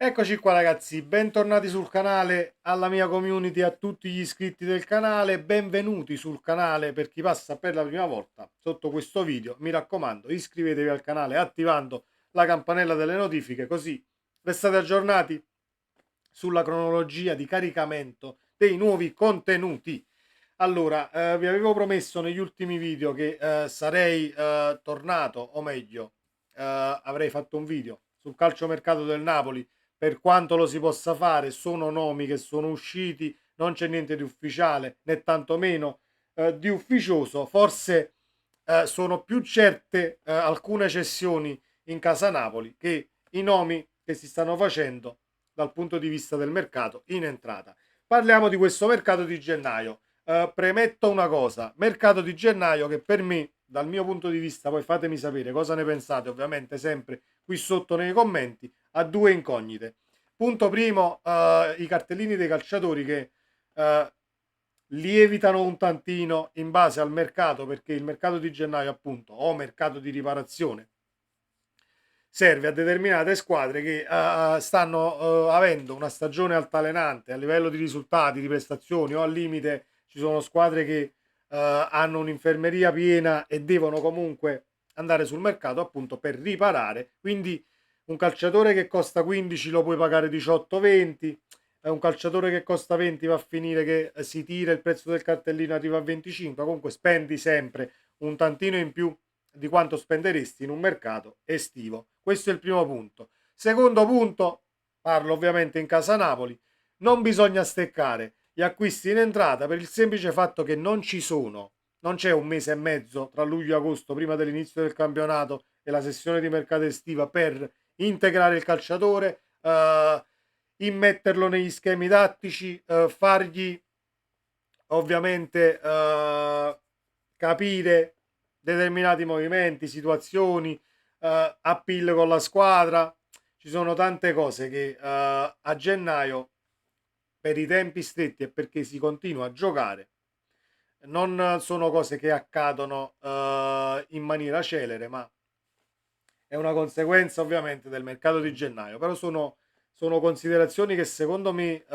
Eccoci qua ragazzi, bentornati sul canale, alla mia community, a tutti gli iscritti del canale, benvenuti sul canale per chi passa per la prima volta sotto questo video. Mi raccomando, iscrivetevi al canale attivando la campanella delle notifiche, così restate aggiornati sulla cronologia di caricamento dei nuovi contenuti. Allora, vi avevo promesso negli ultimi video che sarei tornato, o meglio, avrei fatto un video sul calciomercato del Napoli. Per quanto lo si possa fare, sono nomi che sono usciti, non c'è niente di ufficiale né tantomeno di ufficioso. Forse sono più certe alcune cessioni in casa Napoli che i nomi che si stanno facendo dal punto di vista del mercato in entrata. Parliamo di questo mercato di gennaio. Premetto una cosa, mercato di gennaio che per me, dal mio punto di vista, poi fatemi sapere cosa ne pensate, ovviamente sempre qui sotto nei commenti, ha due incognite. Punto primo, i cartellini dei calciatori che eh, lievitano un tantino in base al mercato, perché il mercato di gennaio, appunto, o mercato di riparazione, serve a determinate squadre che stanno avendo una stagione altalenante a livello di risultati, di prestazioni, o al limite ci sono squadre che hanno un'infermeria piena e devono comunque andare sul mercato appunto per riparare. Quindi un calciatore che costa 15 lo puoi pagare 18-20, un calciatore che costa 20 va a finire che si tira il prezzo del cartellino arriva a 25, comunque spendi sempre un tantino in più di quanto spenderesti in un mercato estivo. Questo è il primo punto. Secondo punto, parlo ovviamente in casa Napoli, non bisogna steccare gli acquisti in entrata per il semplice fatto che non c'è un mese e mezzo tra luglio e agosto prima dell'inizio del campionato e la sessione di mercato estiva per integrare il calciatore, immetterlo negli schemi tattici, fargli ovviamente capire determinati movimenti, situazioni, appeal con la squadra. Ci sono tante cose che a gennaio, per i tempi stretti e perché si continua a giocare, non sono cose che accadono in maniera celere, ma è una conseguenza ovviamente del mercato di gennaio. Però sono considerazioni che secondo me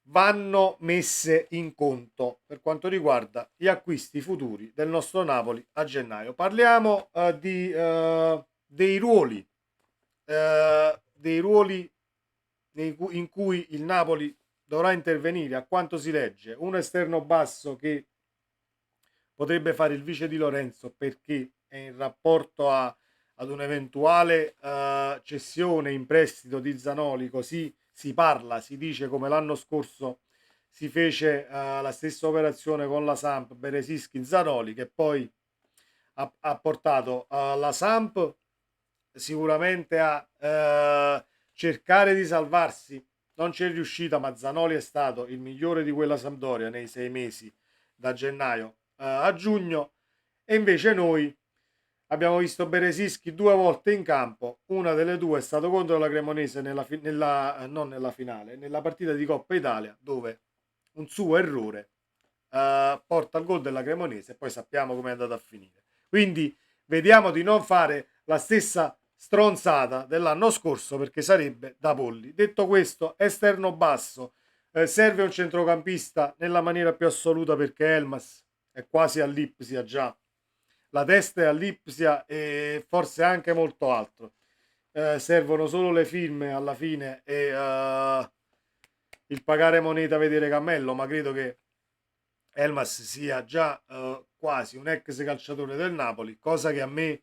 vanno messe in conto per quanto riguarda gli acquisti futuri del nostro Napoli a gennaio. Parliamo dei ruoli in cui il Napoli dovrà intervenire, a quanto si legge, un esterno basso che potrebbe fare il vice di Lorenzo perché è in rapporto ad un'eventuale cessione in prestito di Zanoli, così si parla, si dice come l'anno scorso si fece la stessa operazione con la Samp Beresischi Zanoli che poi ha portato la Samp sicuramente a cercare di salvarsi. Non c'è riuscita, ma Zanoli è stato il migliore di quella Sampdoria nei 6 mesi da gennaio a giugno. E invece noi abbiamo visto Beresischi due volte in campo. Una delle due è stato contro la Cremonese non nella finale, nella partita di Coppa Italia, dove un suo errore porta al gol della Cremonese e poi sappiamo come è andata a finire. Quindi vediamo di non fare la stessa stronzata dell'anno scorso perché sarebbe da polli. Detto questo, esterno basso, serve un centrocampista nella maniera più assoluta perché Elmas è quasi all'Ipsia già. La testa è all'Ipsia e forse anche molto altro. Servono solo le firme alla fine e il pagare moneta vedere cammello, ma credo che Elmas sia già quasi un ex calciatore del Napoli, cosa che a me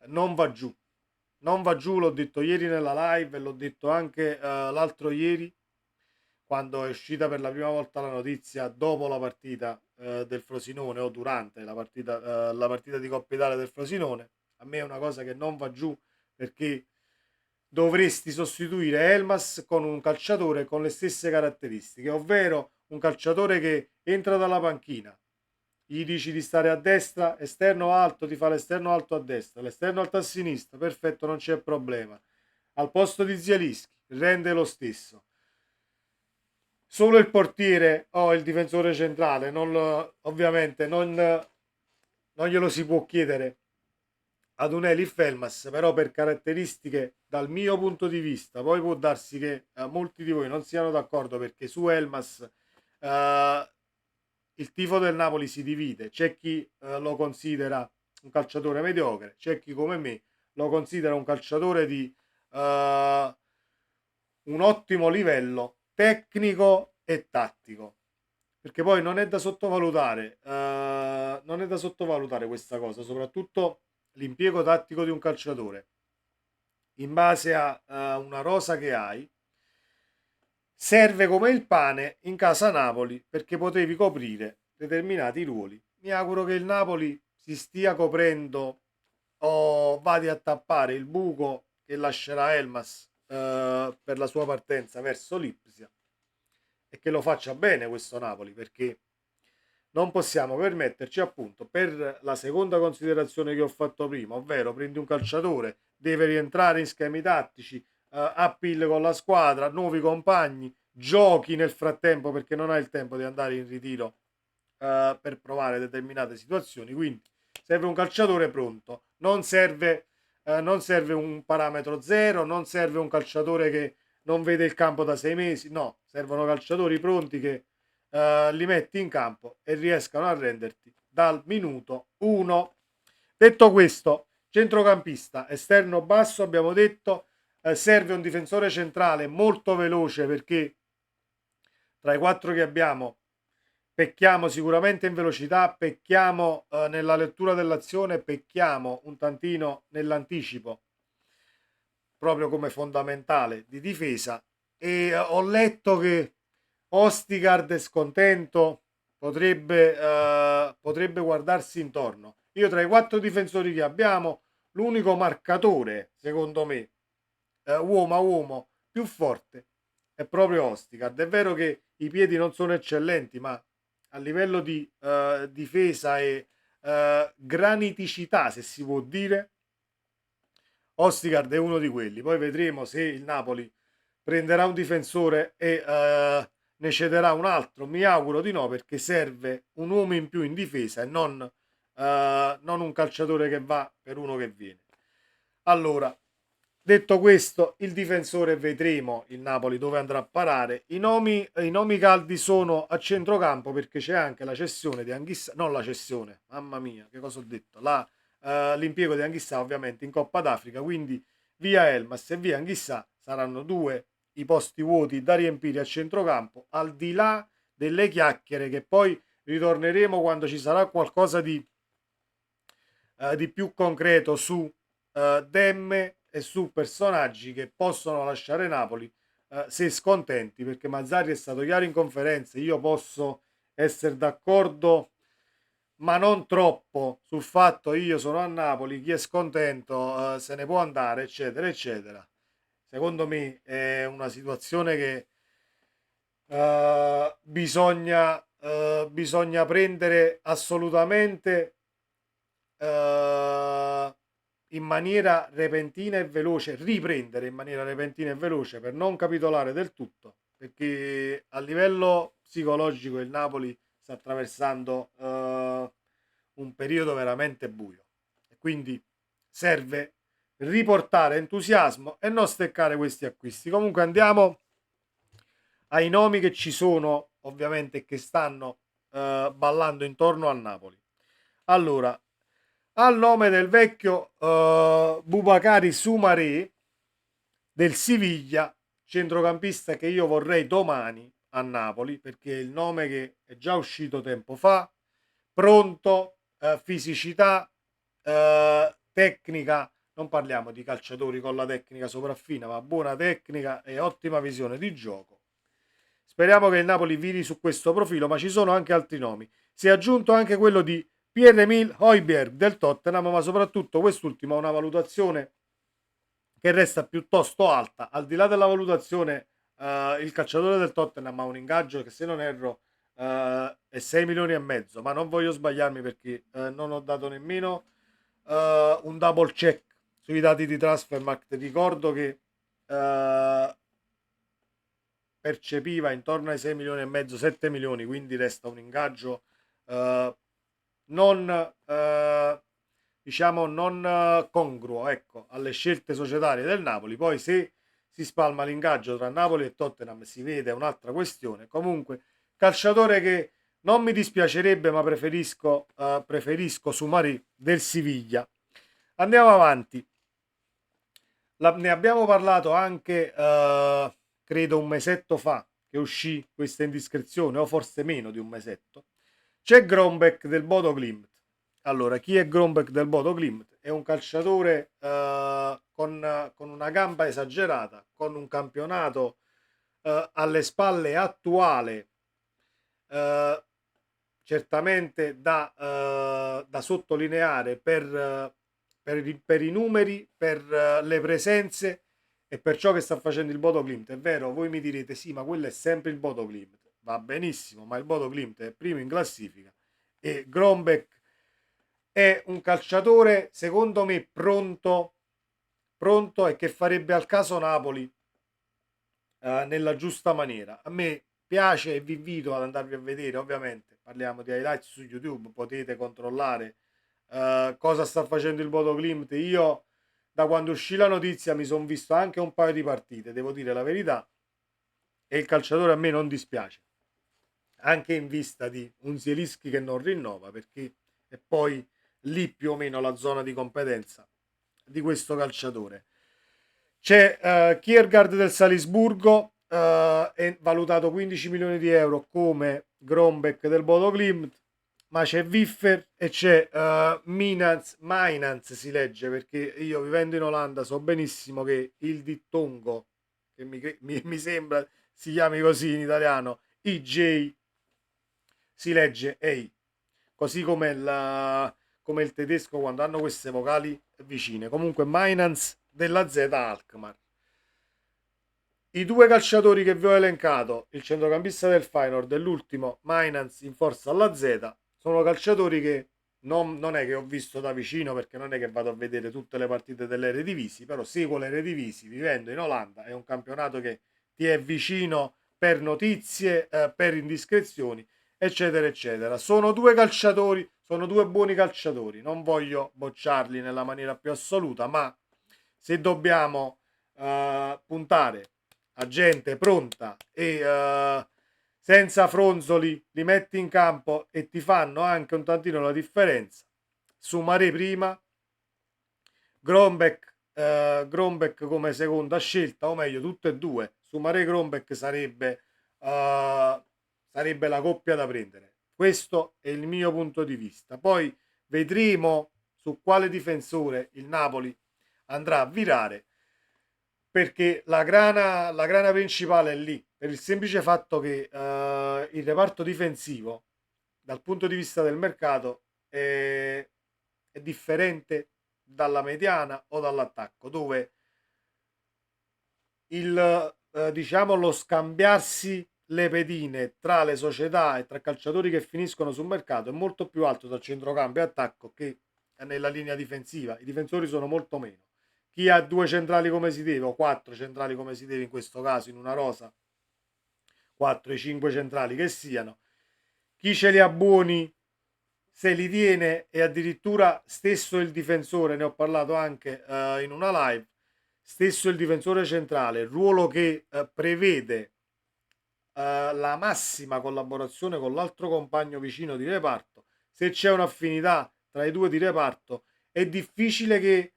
non va giù. Non va giù, l'ho detto ieri nella live e l'ho detto anche l'altro ieri quando è uscita per la prima volta la notizia dopo la partita del Frosinone o durante la partita di Coppa Italia del Frosinone. A me è una cosa che non va giù perché dovresti sostituire Elmas con un calciatore con le stesse caratteristiche, ovvero un calciatore che entra dalla panchina, gli dici di stare a destra, esterno alto, ti fa l'esterno alto a destra, l'esterno alto a sinistra, perfetto, non c'è problema. Al posto di Zielinski rende lo stesso. Solo il portiere o il difensore centrale, ovviamente non glielo si può chiedere ad un Elif Elmas, però per caratteristiche dal mio punto di vista, poi può darsi che molti di voi non siano d'accordo perché su Elmas il tifo del Napoli si divide, c'è chi lo considera un calciatore mediocre, c'è chi come me lo considera un calciatore di un ottimo livello tecnico e tattico. Perché poi non è da sottovalutare, non è da sottovalutare questa cosa, soprattutto l'impiego tattico di un calciatore in base a una rosa che hai, serve come il pane in casa Napoli perché potevi coprire determinati ruoli. Mi auguro che il Napoli si stia coprendo o vada a tappare il buco che lascerà Elmas per la sua partenza verso l'Ipsia e che lo faccia bene questo Napoli perché non possiamo permetterci appunto per la seconda considerazione che ho fatto prima, ovvero prendi un calciatore, deve rientrare in schemi tattici, appeal con la squadra, nuovi compagni, giochi nel frattempo perché non hai il tempo di andare in ritiro per provare determinate situazioni, quindi serve un calciatore pronto, non serve un parametro zero, non serve un calciatore che non vede il campo da 6 mesi, no, servono calciatori pronti che li metti in campo e riescano a renderti dal minuto 1. Detto questo, centrocampista esterno basso, abbiamo detto, serve un difensore centrale molto veloce perché tra i quattro che abbiamo pecchiamo sicuramente in velocità, pecchiamo nella lettura dell'azione, pecchiamo un tantino nell'anticipo proprio come fondamentale di difesa e ho letto che Ostigard è scontento, potrebbe guardarsi intorno. Io tra i quattro difensori che abbiamo, l'unico marcatore, secondo me, uomo a uomo più forte è proprio Ostigard. È vero che i piedi non sono eccellenti, ma a livello di difesa e graniticità, se si può dire, Ostigard è uno di quelli. Poi vedremo se il Napoli prenderà un difensore e ne cederà un altro. Mi auguro di no perché serve un uomo in più in difesa e non un calciatore che va per uno che viene. Allora, detto questo, il difensore vedremo il Napoli dove andrà a parare. I nomi caldi sono a centrocampo perché c'è anche la cessione di Anghissa, non la cessione, mamma mia, che cosa ho detto? L'impiego di Anghissà ovviamente in Coppa d'Africa, quindi via Elmas e via Anghissà saranno due i posti vuoti da riempire a centrocampo, al di là delle chiacchiere che poi ritorneremo quando ci sarà qualcosa di più concreto su Demme e su personaggi che possono lasciare Napoli se scontenti, perché Mazzarri è stato chiaro in conferenza, io posso essere d'accordo ma non troppo sul fatto io sono a Napoli, chi è scontento se ne può andare, eccetera, eccetera. Secondo me è una situazione che bisogna prendere assolutamente eh, in maniera repentina e veloce, riprendere in maniera repentina e veloce per non capitolare del tutto, perché a livello psicologico il Napoli sta attraversando un periodo veramente buio e quindi serve riportare entusiasmo e non steccare questi acquisti. Comunque andiamo ai nomi che ci sono ovviamente che stanno ballando intorno al Napoli. Allora, al nome del vecchio Bubakari Soumaré del Siviglia, centrocampista che io vorrei domani a Napoli perché è il nome che è già uscito tempo fa, pronto, fisicità, tecnica, non parliamo di calciatori con la tecnica sopraffina, ma buona tecnica e ottima visione di gioco. Speriamo che il Napoli viri su questo profilo, ma ci sono anche altri nomi. Si è aggiunto anche quello di Pierre-Emile Højbjerg del Tottenham, ma soprattutto quest'ultimo ha una valutazione che resta piuttosto alta. Al di là della valutazione, il calciatore del Tottenham ha un ingaggio che se non erro è 6 milioni e mezzo, ma non voglio sbagliarmi perché non ho dato nemmeno un double check sui dati di Transfermarkt. Ricordo che percepiva intorno ai 6 milioni e mezzo, 7 milioni, quindi resta un ingaggio non diciamo non congruo, ecco, alle scelte societarie del Napoli. Poi se si spalma l'ingaggio tra Napoli e Tottenham si vede, è un'altra questione. Comunque, calciatore che non mi dispiacerebbe, ma preferisco Soumaré del Siviglia. Andiamo avanti. Ne abbiamo parlato anche, credo un mesetto fa, che uscì questa indiscrezione, o forse meno di un mesetto. C'è Grombeck del Bodo Glimt. Allora, chi è Grombeck del Bodo Glimt? È un calciatore con una gamba esagerata, con un campionato alle spalle attuale, eh, certamente da sottolineare per i numeri, per le presenze e per ciò che sta facendo il Bodo Glimt. È vero, voi mi direte sì, ma quello è sempre il Bodo Glimt. Va benissimo, ma il Bodo Glimt è primo in classifica e Grombeck è un calciatore, secondo me, pronto e che farebbe al caso Napoli nella giusta maniera. A me piace e vi invito ad andarvi a vedere, ovviamente, parliamo di highlights su YouTube, potete controllare cosa sta facendo il Bodo Glimt. Io da quando uscì la notizia mi sono visto anche un paio di partite, devo dire la verità, e il calciatore a me non dispiace, anche in vista di un Zielinski che non rinnova, perché è poi lì più o meno la zona di competenza di questo calciatore. C'è Kiergaard del Salisburgo, è valutato 15 milioni di euro come Grombeck del Bodo Glimt, ma c'è Wiffer e c'è Mainans si legge, perché io vivendo in Olanda so benissimo che il dittongo, che mi sembra si chiami così in italiano, IJ, si legge EI, così come il tedesco quando hanno queste vocali vicine. Comunque Mainans della Z Alkmaar. I due calciatori che vi ho elencato, il centrocampista del Feyenoord e l'ultimo Mainans in forza alla Z, sono calciatori che non è che ho visto da vicino, perché non è che vado a vedere tutte le partite dell'Eredivisie, però seguo l'Eredivisie vivendo in Olanda, è un campionato che ti è vicino per notizie, per indiscrezioni, eccetera, eccetera. Sono due calciatori, sono due buoni calciatori, non voglio bocciarli nella maniera più assoluta, ma se dobbiamo puntare a gente pronta e senza fronzoli, li metti in campo e ti fanno anche un tantino la differenza. Soumaré prima, Grombeck come seconda scelta, o meglio tutte e due. Soumaré e Grombeck sarebbe la coppia da prendere. Questo è il mio punto di vista. Poi vedremo su quale difensore il Napoli andrà a virare, perché la grana principale è lì, per il semplice fatto che il reparto difensivo, dal punto di vista del mercato, è differente dalla mediana o dall'attacco, dove diciamo lo scambiarsi le pedine tra le società e tra calciatori che finiscono sul mercato è molto più alto dal centrocampo e attacco che nella linea difensiva. I difensori sono molto meno. Chi ha due centrali come si deve, o quattro centrali come si deve in questo caso, in una rosa, 4 e 5 centrali che siano, chi ce li ha buoni se li tiene, e addirittura stesso il difensore, ne ho parlato anche in una live, stesso il difensore centrale, il ruolo che prevede la massima collaborazione con l'altro compagno vicino di reparto. Se c'è un'affinità tra i due di reparto, è difficile che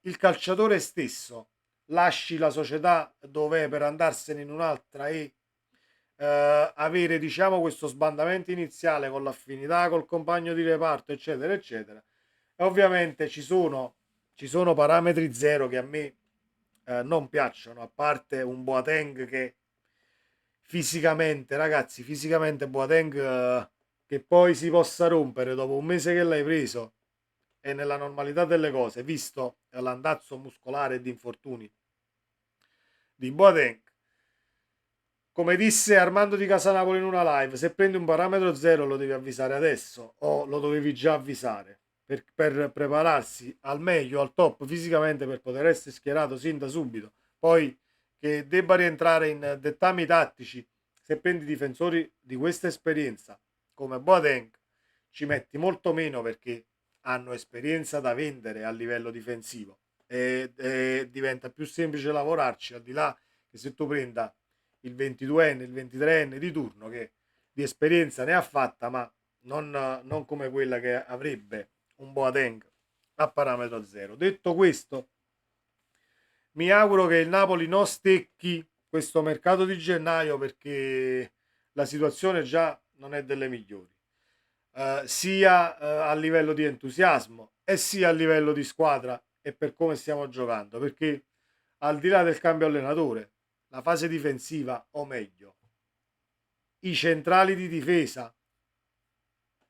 il calciatore stesso lasci la società dove per andarsene in un'altra e avere diciamo questo sbandamento iniziale con l'affinità col compagno di reparto, eccetera, eccetera. E ovviamente ci sono parametri zero che a me non piacciono, a parte un Boateng che fisicamente, ragazzi, fisicamente Boateng che poi si possa rompere dopo un mese che l'hai preso e nella normalità delle cose, visto l'andazzo muscolare e di infortuni di Boateng, come disse Armando di Casanapoli in una live, se prendi un parametro zero lo devi avvisare adesso o lo dovevi già avvisare per prepararsi al meglio, al top fisicamente per poter essere schierato sin da subito. Poi che debba rientrare in dettami tattici, se prendi difensori di questa esperienza come Boateng ci metti molto meno, perché hanno esperienza da vendere a livello difensivo e diventa più semplice lavorarci, al di là che se tu prenda il 22enne, il 23enne di turno che di esperienza ne ha fatta, ma non come quella che avrebbe un Boateng a parametro zero. Detto questo, mi auguro che il Napoli non stecchi questo mercato di gennaio, perché la situazione già non è delle migliori, sia a livello di entusiasmo e sia a livello di squadra e per come stiamo giocando, perché al di là del cambio allenatore, la fase difensiva, o meglio, i centrali di difesa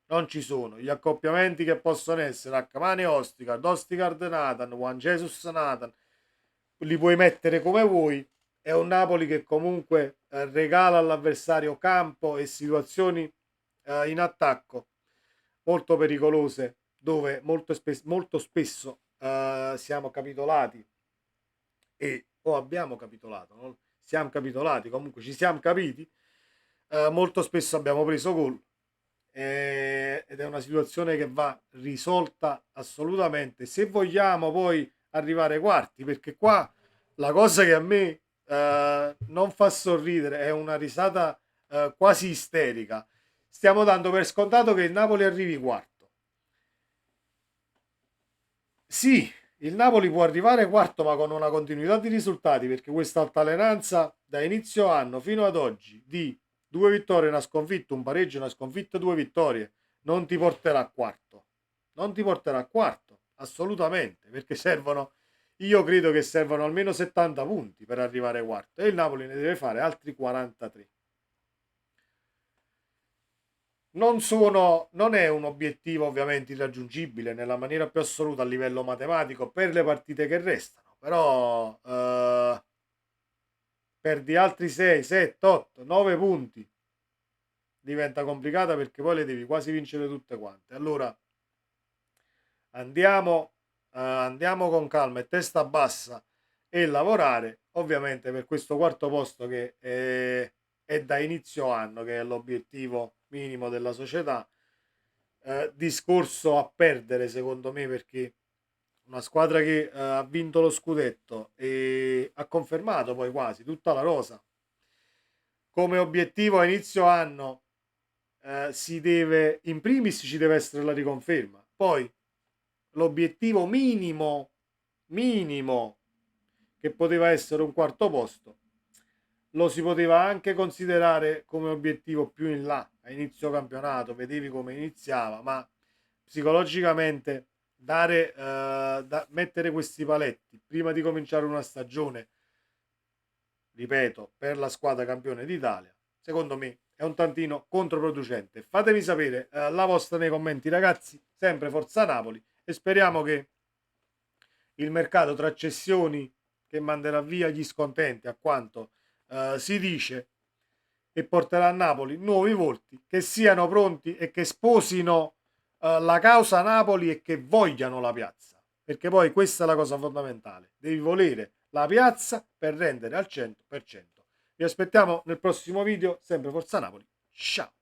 non ci sono. Gli accoppiamenti che possono essere Accamani Osticard, Osticard Nathan, Juan Jesus Nathan, li puoi mettere come vuoi. È un Napoli che comunque regala all'avversario campo e situazioni in attacco molto pericolose, dove molto spesso siamo capitolati o abbiamo capitolato, no? Siamo capitolati, comunque ci siamo capiti, molto spesso abbiamo preso gol, ed è una situazione che va risolta assolutamente se vogliamo poi arrivare ai quarti, perché qua la cosa che a me non fa sorridere è una risata quasi isterica. Stiamo dando per scontato che il Napoli arrivi quarto. Sì, il Napoli può arrivare quarto, ma con una continuità di risultati, perché questa altalenanza da inizio anno fino ad oggi di 2 vittorie, una sconfitta, un pareggio, una sconfitta, 2 vittorie, non ti porterà a quarto. Non ti porterà a quarto, assolutamente, perché servono, io credo che servono almeno 70 punti per arrivare quarto e il Napoli ne deve fare altri 43. Non è un obiettivo ovviamente irraggiungibile nella maniera più assoluta a livello matematico per le partite che restano, però perdi altri 6, 7, 8, 9 punti, diventa complicata, perché poi le devi quasi vincere tutte quante. Allora andiamo con calma e testa bassa e lavorare ovviamente per questo quarto posto, che è da inizio anno, che è l'obiettivo minimo della società. Discorso a perdere secondo me, perché una squadra che ha vinto lo scudetto e ha confermato poi quasi tutta la rosa come obiettivo a inizio anno, si deve, in primis ci deve essere la riconferma, poi l'obiettivo minimo che poteva essere un quarto posto lo si poteva anche considerare come obiettivo più in là, a inizio campionato, vedevi come iniziava, ma psicologicamente mettere questi paletti prima di cominciare una stagione, ripeto, per la squadra campione d'Italia, secondo me è un tantino controproducente. Fatemi sapere la vostra nei commenti, ragazzi. Sempre Forza Napoli, e speriamo che il mercato, tra cessioni che manderà via gli scontenti, a quanto si dice, e porterà a Napoli nuovi volti, che siano pronti e che sposino la causa Napoli e che vogliano la piazza, perché poi questa è la cosa fondamentale: devi volere la piazza per rendere al 100%. Vi aspettiamo nel prossimo video, sempre Forza Napoli, ciao.